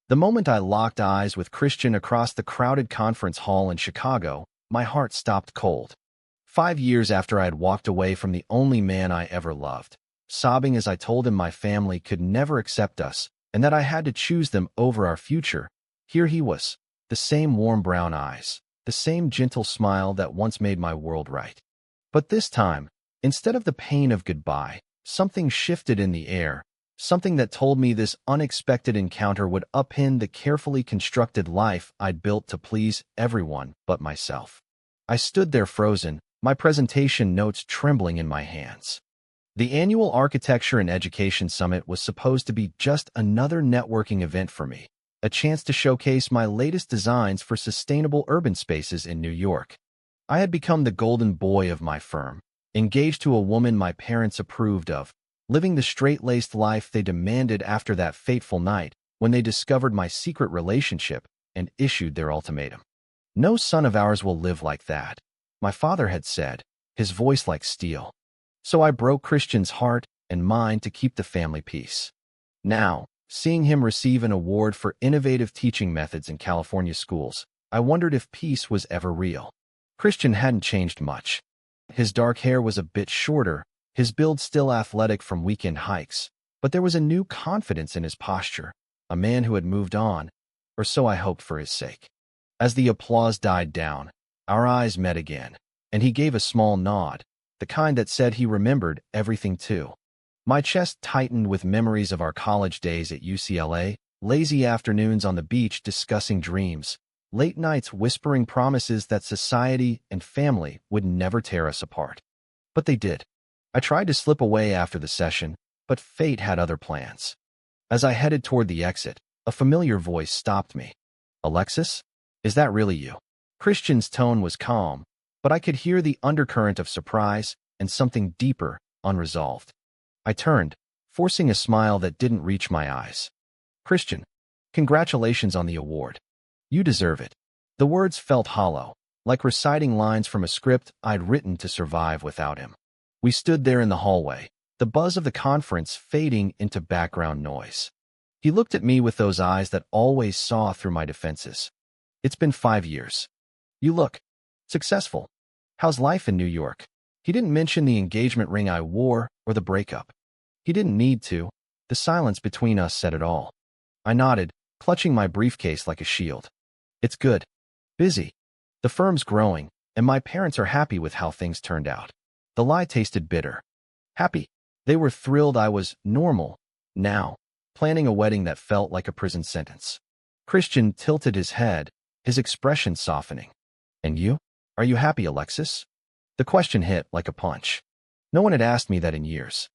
The moment I locked eyes with Christian across the crowded conference hall in Chicago, my heart stopped cold. 5 years after I had walked away from the only man I ever loved, sobbing as I told him my family could never accept us and that I had to choose them over our future, here he was, the same warm brown eyes, the same gentle smile that once made my world right. But this time, instead of the pain of goodbye, something shifted in the air, something that told me this unexpected encounter would upend the carefully constructed life I'd built to please everyone but myself. I stood there frozen, my presentation notes trembling in my hands. The annual Architecture and Education Summit was supposed to be just another networking event for me, a chance to showcase my latest designs for sustainable urban spaces in New York. I had become the golden boy of my firm, engaged to a woman my parents approved of, living the straight-laced life they demanded after that fateful night when they discovered my secret relationship and issued their ultimatum. "No son of ours will live like that," my father had said, his voice like steel. So I broke Christian's heart and mind to keep the family peace. Now, seeing him receive an award for innovative teaching methods in California schools, I wondered if peace was ever real. Christian hadn't changed much. His dark hair was a bit shorter, his build still athletic from weekend hikes, but there was a new confidence in his posture, a man who had moved on, or so I hoped for his sake. As the applause died down, our eyes met again, and he gave a small nod, the kind that said he remembered everything too. My chest tightened with memories of our college days at UCLA, lazy afternoons on the beach discussing dreams, late nights whispering promises that society and family would never tear us apart. But they did. I tried to slip away after the session, but fate had other plans. As I headed toward the exit, a familiar voice stopped me. "Alexis? Is that really you?" Christian's tone was calm, but I could hear the undercurrent of surprise and something deeper, unresolved. I turned, forcing a smile that didn't reach my eyes. "Christian, congratulations on the award. You deserve it." The words felt hollow, like reciting lines from a script I'd written to survive without him. We stood there in the hallway, the buzz of the conference fading into background noise. He looked at me with those eyes that always saw through my defenses. "It's been 5 years. You look successful. How's life in New York?" He didn't mention the engagement ring I wore or the breakup. He didn't need to. The silence between us said it all. I nodded, clutching my briefcase like a shield. "It's good. Busy. The firm's growing, and my parents are happy with how things turned out." The lie tasted bitter. Happy. They were thrilled I was normal, now, planning a wedding that felt like a prison sentence. Christian tilted his head, his expression softening. "And you? Are you happy, Alexis?" The question hit like a punch. No one had asked me that in years.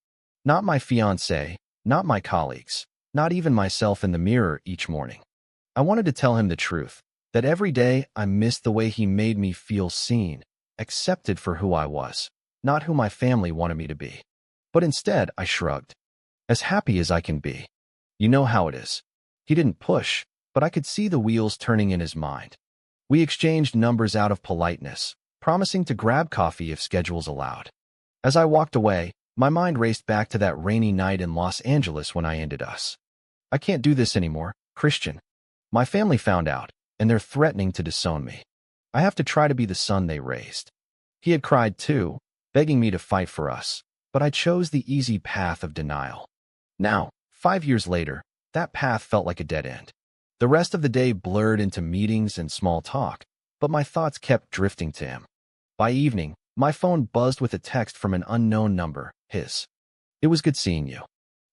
Not my fiancé, not my colleagues, not even myself in the mirror each morning. I wanted to tell him the truth, that every day I missed the way he made me feel seen, accepted for who I was, not who my family wanted me to be. But instead, I shrugged. As happy as I can be. You know how it is. He didn't push, but I could see the wheels turning in his mind. We exchanged numbers out of politeness, promising to grab coffee if schedules allowed. As I walked away, my mind raced back to that rainy night in Los Angeles when I ended us. "I can't do this anymore, Christian. My family found out, and they're threatening to disown me. I have to try to be the son they raised." He had cried too, begging me to fight for us, but I chose the easy path of denial. Now, 5 years later, that path felt like a dead end. The rest of the day blurred into meetings and small talk, but my thoughts kept drifting to him. By evening, my phone buzzed with a text from an unknown number, his. "It was good seeing you.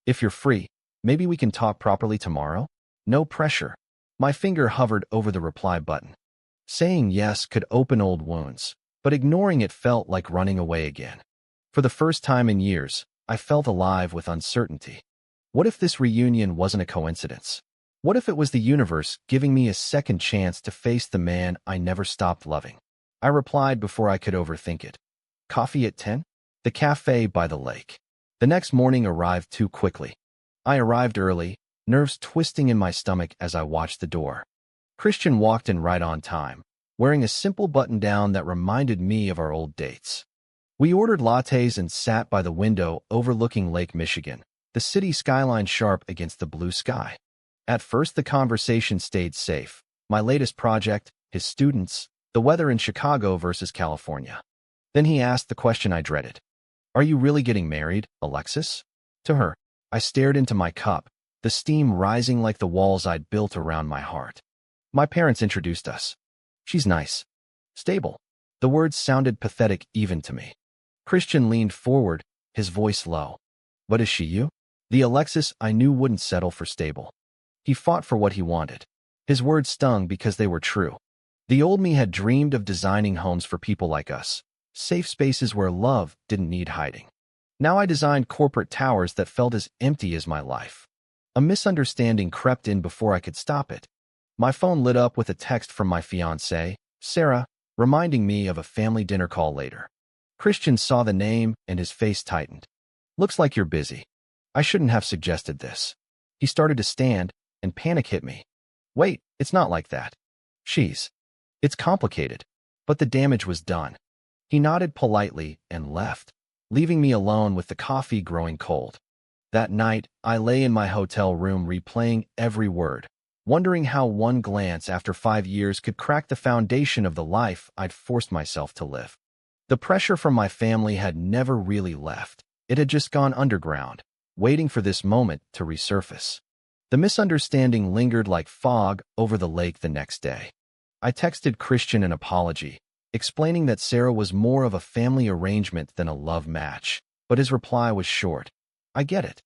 If you're free, maybe we can talk properly tomorrow? No pressure." My finger hovered over the reply button. Saying yes could open old wounds, but ignoring it felt like running away again. For the first time in years, I felt alive with uncertainty. What if this reunion wasn't a coincidence? What if it was the universe giving me a second chance to face the man I never stopped loving? I replied before I could overthink it. "Coffee at 10? The cafe by the lake." The next morning arrived too quickly. I arrived early, nerves twisting in my stomach as I watched the door. Christian walked in right on time, wearing a simple button-down that reminded me of our old dates. We ordered lattes and sat by the window overlooking Lake Michigan, the city skyline sharp against the blue sky. At first, the conversation stayed safe. My latest project, his students, the weather in Chicago versus California. Then he asked the question I dreaded. Are you really getting married, Alexis? To her. I stared into my cup, the steam rising like the walls I'd built around my heart. My parents introduced us. She's nice. Stable. The words sounded pathetic even to me. Christian leaned forward, his voice low. But is she you? The Alexis I knew wouldn't settle for stable. He fought for what he wanted. His words stung because they were true. The old me had dreamed of designing homes for people like us, safe spaces where love didn't need hiding. Now I designed corporate towers that felt as empty as my life. A misunderstanding crept in before I could stop it. My phone lit up with a text from my fiancée, Sarah, reminding me of a family dinner call later. Christian saw the name and his face tightened. Looks like you're busy. I shouldn't have suggested this. He started to stand, and panic hit me. Wait, it's not like that. It's complicated. But the damage was done. He nodded politely and left, leaving me alone with the coffee growing cold. That night, I lay in my hotel room replaying every word, wondering how one glance after 5 years could crack the foundation of the life I'd forced myself to live. The pressure from my family had never really left. It had just gone underground, waiting for this moment to resurface. The misunderstanding lingered like fog over the lake the next day. I texted Christian an apology, explaining that Sarah was more of a family arrangement than a love match, but his reply was short. I get it.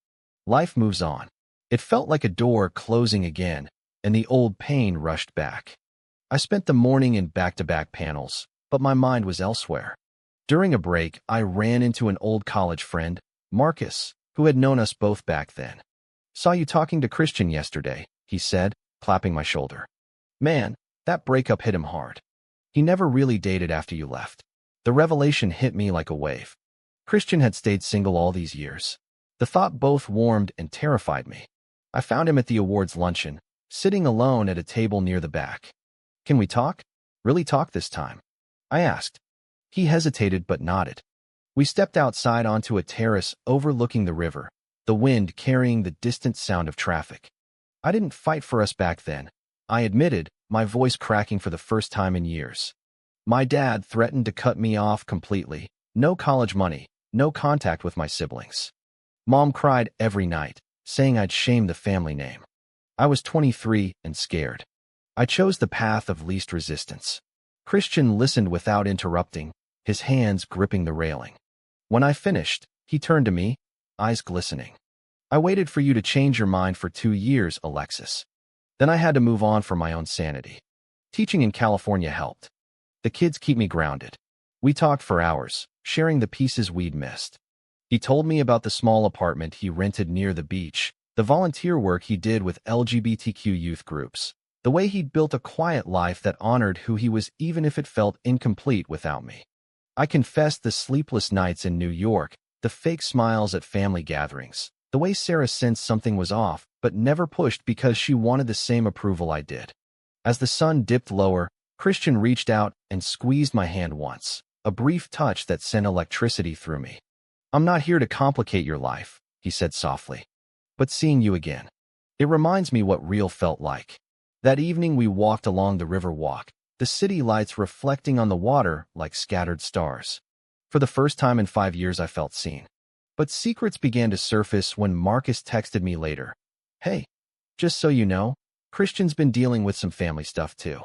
Life moves on. It felt like a door closing again, and the old pain rushed back. I spent the morning in back-to-back panels, but my mind was elsewhere. During a break, I ran into an old college friend, Marcus, who had known us both back then. Saw you talking to Christian yesterday, he said, clapping my shoulder. Man, that breakup hit him hard. He never really dated after you left. The revelation hit me like a wave. Christian had stayed single all these years. The thought both warmed and terrified me. I found him at the awards luncheon, sitting alone at a table near the back. Can we talk? Really talk this time? I asked. He hesitated but nodded. We stepped outside onto a terrace overlooking the river, the wind carrying the distant sound of traffic. I didn't fight for us back then, I admitted, my voice cracking for the first time in years. My dad threatened to cut me off completely. No college money, no contact with my siblings. Mom cried every night, saying I'd shame the family name. I was 23 and scared. I chose the path of least resistance. Christian listened without interrupting, his hands gripping the railing. When I finished, he turned to me, eyes glistening. I waited for you to change your mind for 2 years, Alexis. Then I had to move on for my own sanity. Teaching in California helped. The kids keep me grounded. We talked for hours, sharing the pieces we'd missed. He told me about the small apartment he rented near the beach, the volunteer work he did with LGBTQ youth groups, the way he'd built a quiet life that honored who he was even if it felt incomplete without me. I confessed the sleepless nights in New York, the fake smiles at family gatherings, the way Sarah sensed something was off but never pushed because she wanted the same approval I did. As the sun dipped lower, Christian reached out and squeezed my hand once, a brief touch that sent electricity through me. I'm not here to complicate your life, he said softly. But seeing you again. It reminds me what real felt like. That evening we walked along the river walk, the city lights reflecting on the water like scattered stars. For the first time in 5 years I felt seen. But secrets began to surface when Marcus texted me later. Hey, just so you know, Christian's been dealing with some family stuff too.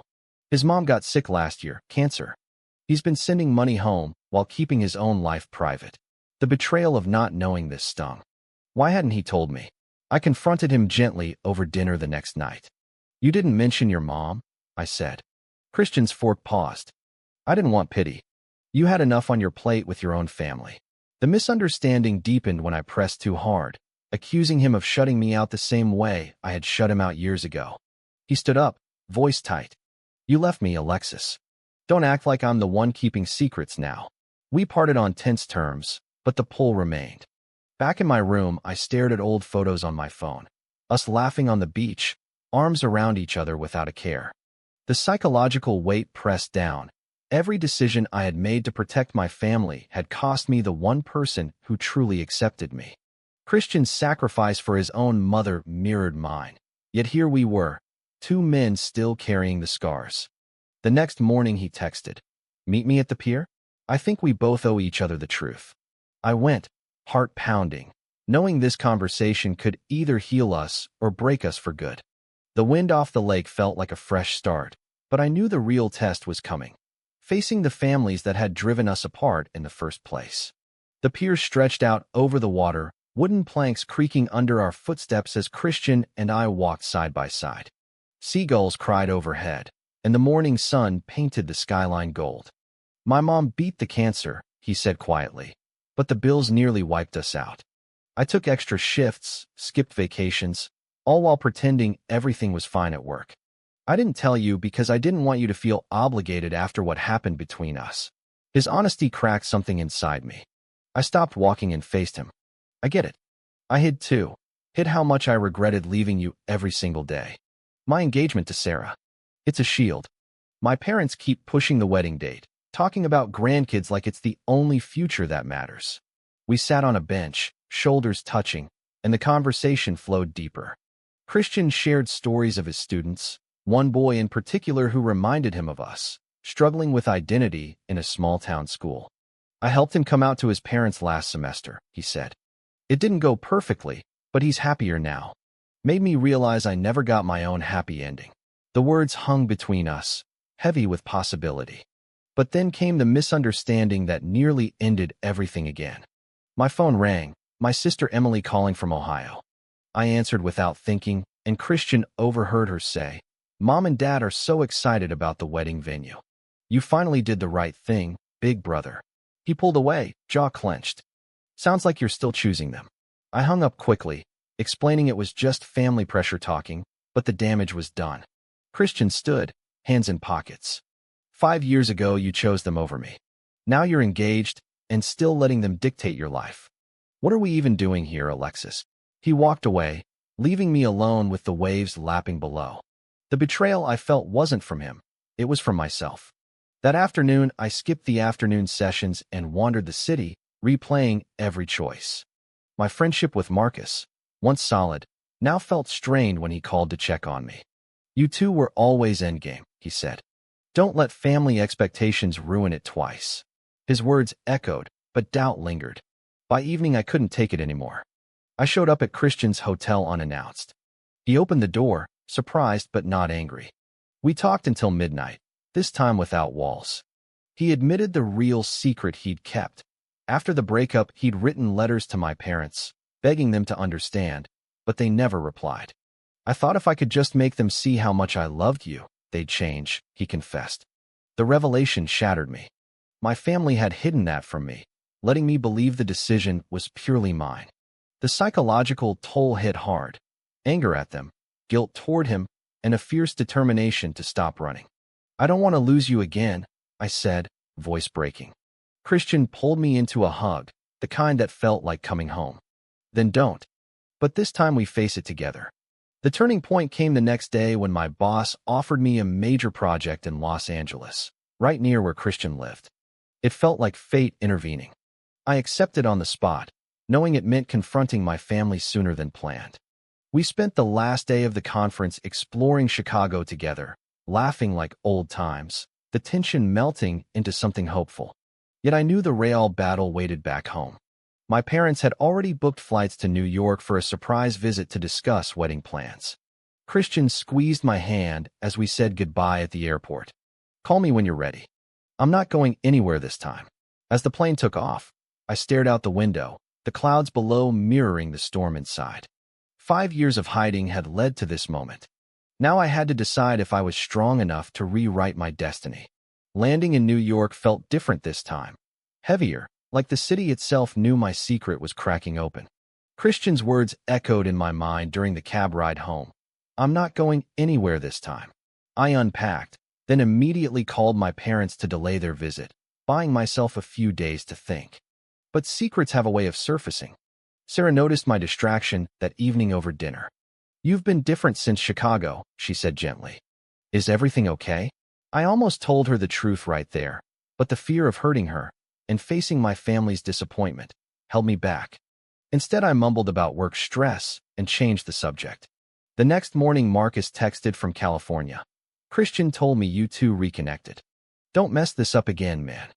His mom got sick last year, cancer. He's been sending money home while keeping his own life private. The betrayal of not knowing this stung. Why hadn't he told me? I confronted him gently over dinner the next night. You didn't mention your mom, I said. Christian's fork paused. I didn't want pity. You had enough on your plate with your own family. The misunderstanding deepened when I pressed too hard, accusing him of shutting me out the same way I had shut him out years ago. He stood up, voice tight. You left me, Alexis. Don't act like I'm the one keeping secrets now. We parted on tense terms, but the pull remained. Back in my room, I stared at old photos on my phone. Us laughing on the beach, arms around each other without a care. The psychological weight pressed down. Every decision I had made to protect my family had cost me the one person who truly accepted me. Christian's sacrifice for his own mother mirrored mine. Yet here we were, two men still carrying the scars. The next morning he texted, "Meet me at the pier? I think we both owe each other the truth." I went, heart pounding, knowing this conversation could either heal us or break us for good. The wind off the lake felt like a fresh start, but I knew the real test was coming, facing the families that had driven us apart in the first place. The pier stretched out over the water, wooden planks creaking under our footsteps as Christian and I walked side by side. Seagulls cried overhead, and the morning sun painted the skyline gold. "My mom beat the cancer," he said quietly, "but the bills nearly wiped us out. I took extra shifts, skipped vacations, all while pretending everything was fine at work. I didn't tell you because I didn't want you to feel obligated after what happened between us." His honesty cracked something inside me. I stopped walking and faced him. "I get it. I hid too. Hid how much I regretted leaving you every single day. My engagement to Sarah. It's a shield. My parents keep pushing the wedding date, talking about grandkids like it's the only future that matters." We sat on a bench, shoulders touching, and the conversation flowed deeper. Christian shared stories of his students, one boy in particular who reminded him of us, struggling with identity in a small-town school. "I helped him come out to his parents last semester," he said. "It didn't go perfectly, but he's happier now." Made me realize I never got my own happy ending. The words hung between us, heavy with possibility. But then came the misunderstanding that nearly ended everything again. My phone rang, my sister Emily calling from Ohio. I answered without thinking, and Christian overheard her say, "Mom and Dad are so excited about the wedding venue. You finally did the right thing, big brother." He pulled away, jaw clenched. "Sounds like you're still choosing them." I hung up quickly, explaining it was just family pressure talking, but the damage was done. Christian stood, hands in pockets. "5 years ago you chose them over me. Now you're engaged, and still letting them dictate your life. What are we even doing here, Alexis?" He walked away, leaving me alone with the waves lapping below. The betrayal I felt wasn't from him. It was from myself. That afternoon, I skipped the afternoon sessions and wandered the city, replaying every choice. My friendship with Marcus, once solid, now felt strained when he called to check on me. "You two were always endgame," he said. "Don't let family expectations ruin it twice." His words echoed, but doubt lingered. By evening, I couldn't take it anymore. I showed up at Christian's hotel unannounced. He opened the door, surprised but not angry. We talked until midnight, this time without walls. He admitted the real secret he'd kept. After the breakup, he'd written letters to my parents, begging them to understand, but they never replied. "I thought if I could just make them see how much I loved you, they'd change," he confessed. The revelation shattered me. My family had hidden that from me, letting me believe the decision was purely mine. The psychological toll hit hard. Anger at them, guilt toward him, and a fierce determination to stop running. "I don't want to lose you again," I said, voice breaking. Christian pulled me into a hug, the kind that felt like coming home. "Then don't." But this time we face it together. The turning point came the next day when my boss offered me a major project in Los Angeles, right near where Christian lived. It felt like fate intervening. I accepted on the spot, knowing it meant confronting my family sooner than planned. We spent the last day of the conference exploring Chicago together, laughing like old times, the tension melting into something hopeful. Yet I knew the real battle waited back home. My parents had already booked flights to New York for a surprise visit to discuss wedding plans. Christian squeezed my hand as we said goodbye at the airport. "Call me when you're ready. I'm not going anywhere this time." As the plane took off, I stared out the window, the clouds below mirroring the storm inside. 5 years of hiding had led to this moment. Now I had to decide if I was strong enough to rewrite my destiny. Landing in New York felt different this time. Heavier, like the city itself knew my secret was cracking open. Christian's words echoed in my mind during the cab ride home. "I'm not going anywhere this time." I unpacked, then immediately called my parents to delay their visit, buying myself a few days to think. But secrets have a way of surfacing. Sarah noticed my distraction that evening over dinner. "You've been different since Chicago," she said gently. "Is everything okay?" I almost told her the truth right there, but the fear of hurting her, and facing my family's disappointment, held me back. Instead, I mumbled about work stress and changed the subject. The next morning, Marcus texted from California. Christian told me you two reconnected. Don't mess this up again, man.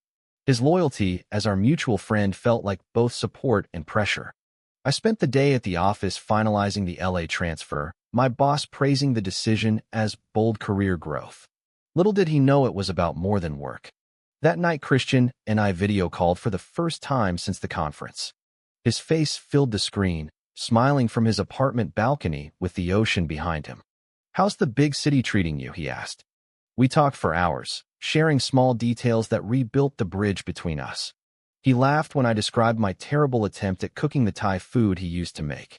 His loyalty as our mutual friend felt like both support and pressure. I spent the day at the office finalizing the LA transfer, my boss praising the decision as bold career growth. Little did he know it was about more than work. That night, Christian and I video called for the first time since the conference. His face filled the screen, smiling from his apartment balcony with the ocean behind him. How's the big city treating you? He asked. We talked for hours, sharing small details that rebuilt the bridge between us. He laughed when I described my terrible attempt at cooking the Thai food he used to make.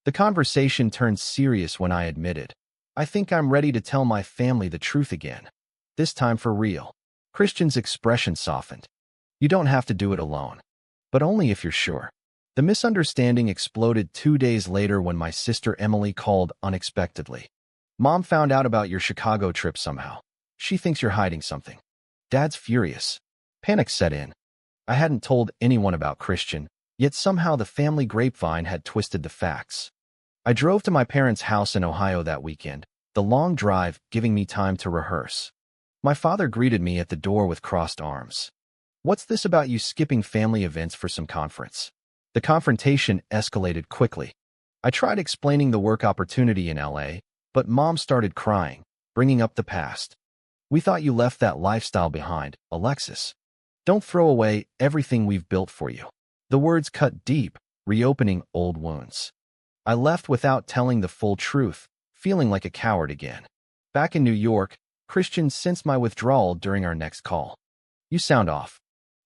The conversation turned serious when I admitted, I think I'm ready to tell my family the truth again. This time for real. Christian's expression softened. You don't have to do it alone. But only if you're sure. The misunderstanding exploded 2 days later when my sister Emily called unexpectedly. Mom found out about your Chicago trip somehow. She thinks you're hiding something. Dad's furious. Panic set in. I hadn't told anyone about Christian, yet somehow the family grapevine had twisted the facts. I drove to my parents' house in Ohio that weekend, the long drive giving me time to rehearse. My father greeted me at the door with crossed arms. What's this about you skipping family events for some conference? The confrontation escalated quickly. I tried explaining the work opportunity in LA, but Mom started crying, bringing up the past. We thought you left that lifestyle behind, Alexis. Don't throw away everything we've built for you. The words cut deep, reopening old wounds. I left without telling the full truth, feeling like a coward again. Back in New York, Christian sensed my withdrawal during our next call. You sound off.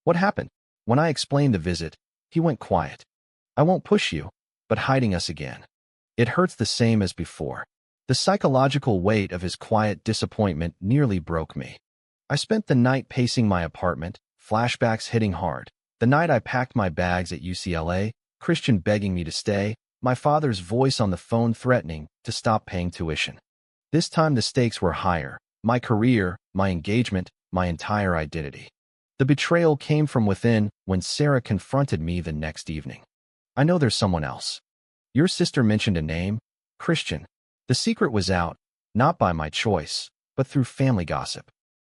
What happened? When I explained the visit, he went quiet. I won't push you, but hiding us again. It hurts the same as before. The psychological weight of his quiet disappointment nearly broke me. I spent the night pacing my apartment, flashbacks hitting hard. The night I packed my bags at UCLA, Christian begging me to stay, my father's voice on the phone threatening to stop paying tuition. This time the stakes were higher. My career, my engagement, my entire identity. The betrayal came from within when Sarah confronted me the next evening. I know there's someone else. Your sister mentioned a name, Christian. The secret was out, not by my choice, but through family gossip.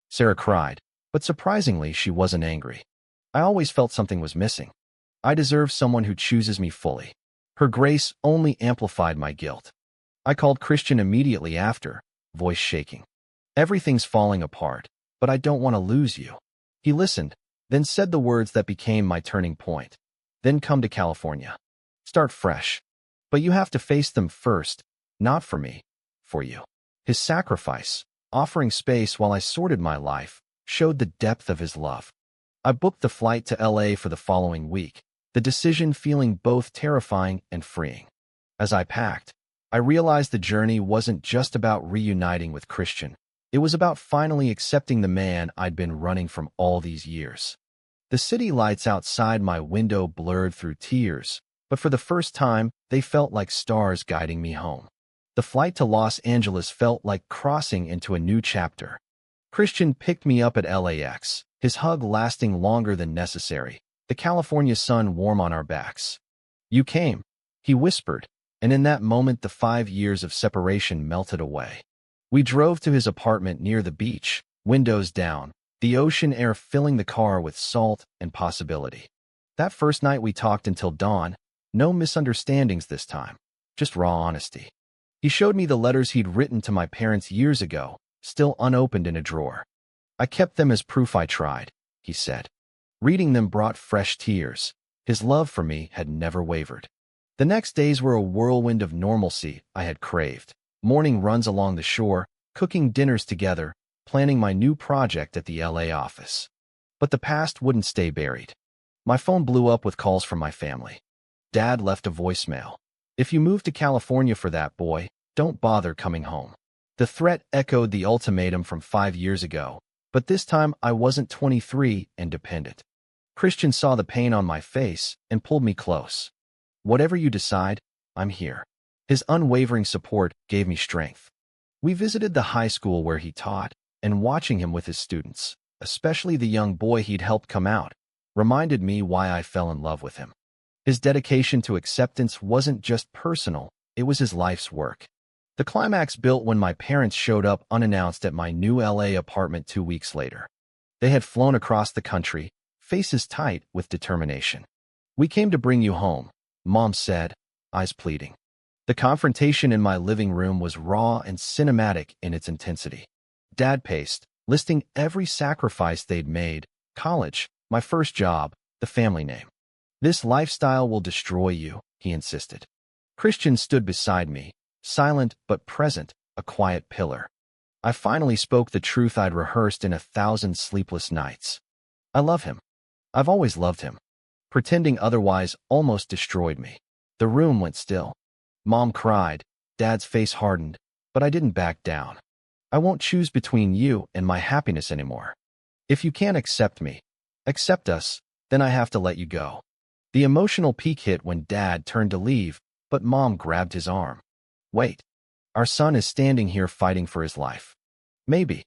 Sarah cried, but surprisingly she wasn't angry. I always felt something was missing. I deserve someone who chooses me fully. Her grace only amplified my guilt. I called Christian immediately after, voice shaking. Everything's falling apart, but I don't want to lose you. He listened, then said the words that became my turning point. Then come to California. Start fresh. But you have to face them first, not for me, for you. His sacrifice, offering space while I sorted my life, showed the depth of his love. I booked the flight to LA for the following week, the decision feeling both terrifying and freeing. As I packed, I realized the journey wasn't just about reuniting with Christian. It was about finally accepting the man I'd been running from all these years. The city lights outside my window blurred through tears, but for the first time, they felt like stars guiding me home. The flight to Los Angeles felt like crossing into a new chapter. Christian picked me up at LAX, his hug lasting longer than necessary, the California sun warm on our backs. You came, he whispered, and in that moment the 5 years of separation melted away. We drove to his apartment near the beach, windows down, the ocean air filling the car with salt and possibility. That first night we talked until dawn, no misunderstandings this time, just raw honesty. He showed me the letters he'd written to my parents years ago, still unopened in a drawer. I kept them as proof I tried, he said. Reading them brought fresh tears. His love for me had never wavered. The next days were a whirlwind of normalcy I had craved. Morning runs along the shore, cooking dinners together, planning my new project at the LA office. But the past wouldn't stay buried. My phone blew up with calls from my family. Dad left a voicemail. If you move to California for that, boy, don't bother coming home. The threat echoed the ultimatum from 5 years ago, but this time I wasn't 23 and dependent. Christian saw the pain on my face and pulled me close. Whatever you decide, I'm here. His unwavering support gave me strength. We visited the high school where he taught, and watching him with his students, especially the young boy he'd helped come out, reminded me why I fell in love with him. His dedication to acceptance wasn't just personal, it was his life's work. The climax built when my parents showed up unannounced at my new LA apartment 2 weeks later. They had flown across the country, faces tight with determination. "We came to bring you home," Mom said, eyes pleading. The confrontation in my living room was raw and cinematic in its intensity. Dad paced, listing every sacrifice they'd made: college, my first job, the family name. "This lifestyle will destroy you," he insisted. Christian stood beside me, silent but present, a quiet pillar. I finally spoke the truth I'd rehearsed in 1,000 sleepless nights. "I love him. I've always loved him." Pretending otherwise almost destroyed me. The room went still. Mom cried, Dad's face hardened, but I didn't back down. "I won't choose between you and my happiness anymore. If you can't accept me, accept us, then I have to let you go." The emotional peak hit when Dad turned to leave, but Mom grabbed his arm. "Wait. Our son is standing here fighting for his life. Maybe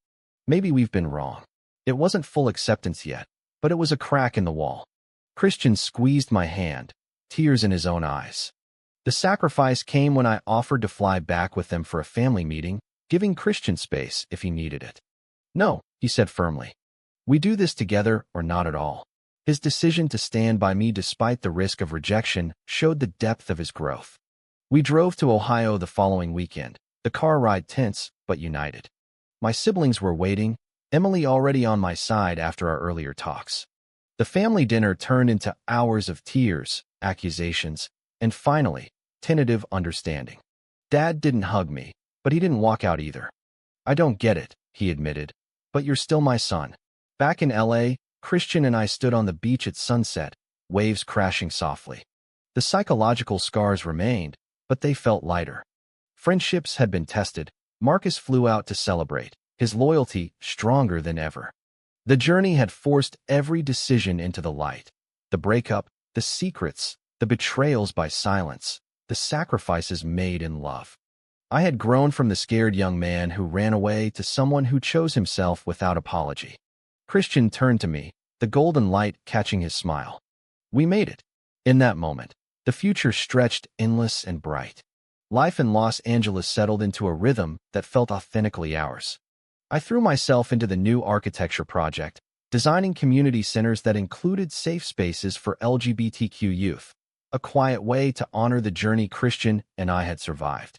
we've been wrong." It wasn't full acceptance yet, but it was a crack in the wall. Christian squeezed my hand, tears in his own eyes. The sacrifice came when I offered to fly back with them for a family meeting, giving Christian space if he needed it. "No," he said firmly. "We do this together or not at all." His decision to stand by me despite the risk of rejection showed the depth of his growth. We drove to Ohio the following weekend, the car ride tense but united. My siblings were waiting, Emily already on my side after our earlier talks. The family dinner turned into hours of tears, accusations, and finally, tentative understanding. Dad didn't hug me, but he didn't walk out either. "I don't get it," he admitted, "but you're still my son." Back in LA, Christian and I stood on the beach at sunset, waves crashing softly. The psychological scars remained, but they felt lighter. Friendships had been tested. Marcus flew out to celebrate, his loyalty stronger than ever. The journey had forced every decision into the light. The breakup, the secrets, the betrayals by silence, the sacrifices made in love. I had grown from the scared young man who ran away to someone who chose himself without apology. Christian turned to me, the golden light catching his smile. We made it. In that moment, the future stretched endless and bright. Life in Los Angeles settled into a rhythm that felt authentically ours. I threw myself into the new architecture project, designing community centers that included safe spaces for LGBTQ youth, a quiet way to honor the journey Christian and I had survived.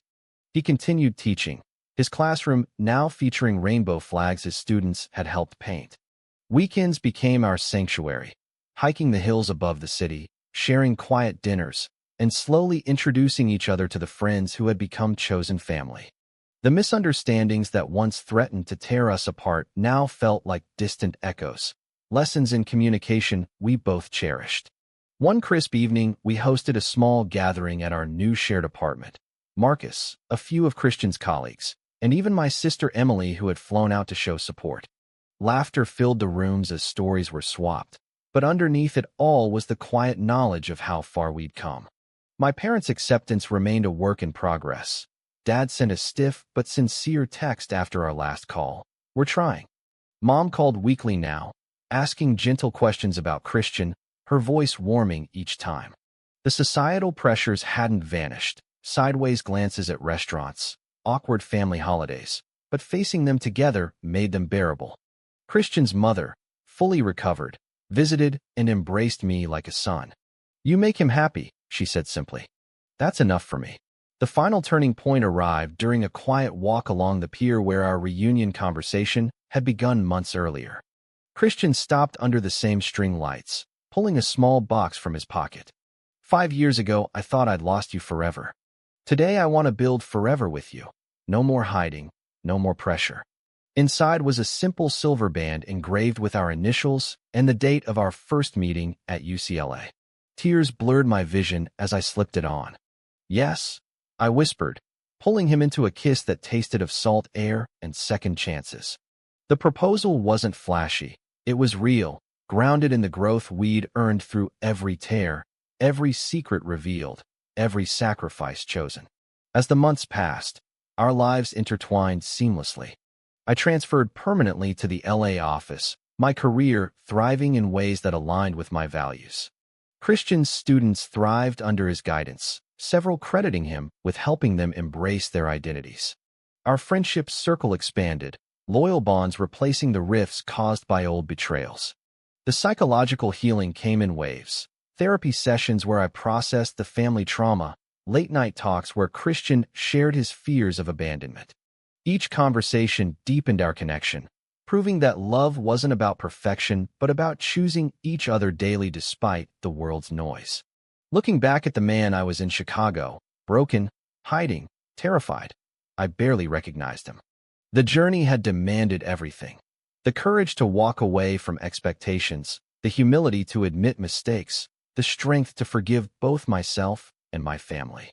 He continued teaching, his classroom now featuring rainbow flags his students had helped paint. Weekends became our sanctuary, hiking the hills above the city, sharing quiet dinners, and slowly introducing each other to the friends who had become chosen family. The misunderstandings that once threatened to tear us apart now felt like distant echoes, lessons in communication we both cherished. One crisp evening, we hosted a small gathering at our new shared apartment. Marcus, a few of Christian's colleagues, and even my sister Emily, who had flown out to show support. Laughter filled the rooms as stories were swapped, but underneath it all was the quiet knowledge of how far we'd come. My parents' acceptance remained a work in progress. Dad sent a stiff but sincere text after our last call. "We're trying." Mom called weekly now, asking gentle questions about Christian, her voice warming each time. The societal pressures hadn't vanished. Sideways glances at restaurants, awkward family holidays, but facing them together made them bearable. Christian's mother, fully recovered, visited and embraced me like a son. "You make him happy," she said simply. "That's enough for me." The final turning point arrived during a quiet walk along the pier where our reunion conversation had begun months earlier. Christian stopped under the same string lights, pulling a small box from his pocket. "5 years ago, I thought I'd lost you forever. Today, I want to build forever with you. No more hiding, no more pressure." Inside was a simple silver band engraved with our initials and the date of our first meeting at UCLA. Tears blurred my vision as I slipped it on. "Yes," I whispered, pulling him into a kiss that tasted of salt air and second chances. The proposal wasn't flashy. It was real, grounded in the growth we'd earned through every tear, every secret revealed, every sacrifice chosen. As the months passed, our lives intertwined seamlessly. I transferred permanently to the LA office, my career thriving in ways that aligned with my values. Christian's students thrived under his guidance, several crediting him with helping them embrace their identities. Our friendship's circle expanded, loyal bonds replacing the rifts caused by old betrayals. The psychological healing came in waves. Therapy sessions where I processed the family trauma, late-night talks where Christian shared his fears of abandonment. Each conversation deepened our connection, proving that love wasn't about perfection but about choosing each other daily despite the world's noise. Looking back at the man I was in Chicago, broken, hiding, terrified, I barely recognized him. The journey had demanded everything. The courage to walk away from expectations, the humility to admit mistakes, the strength to forgive both myself and my family.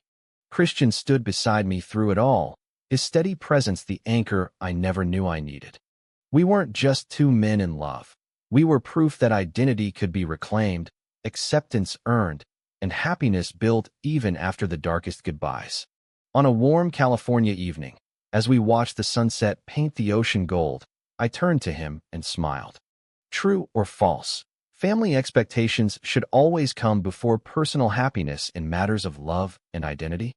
Christian stood beside me through it all, his steady presence the anchor I never knew I needed. We weren't just two men in love. We were proof that identity could be reclaimed, acceptance earned, and happiness built even after the darkest goodbyes. On a warm California evening, as we watched the sunset paint the ocean gold, I turned to him and smiled. True or false? Family expectations should always come before personal happiness in matters of love and identity.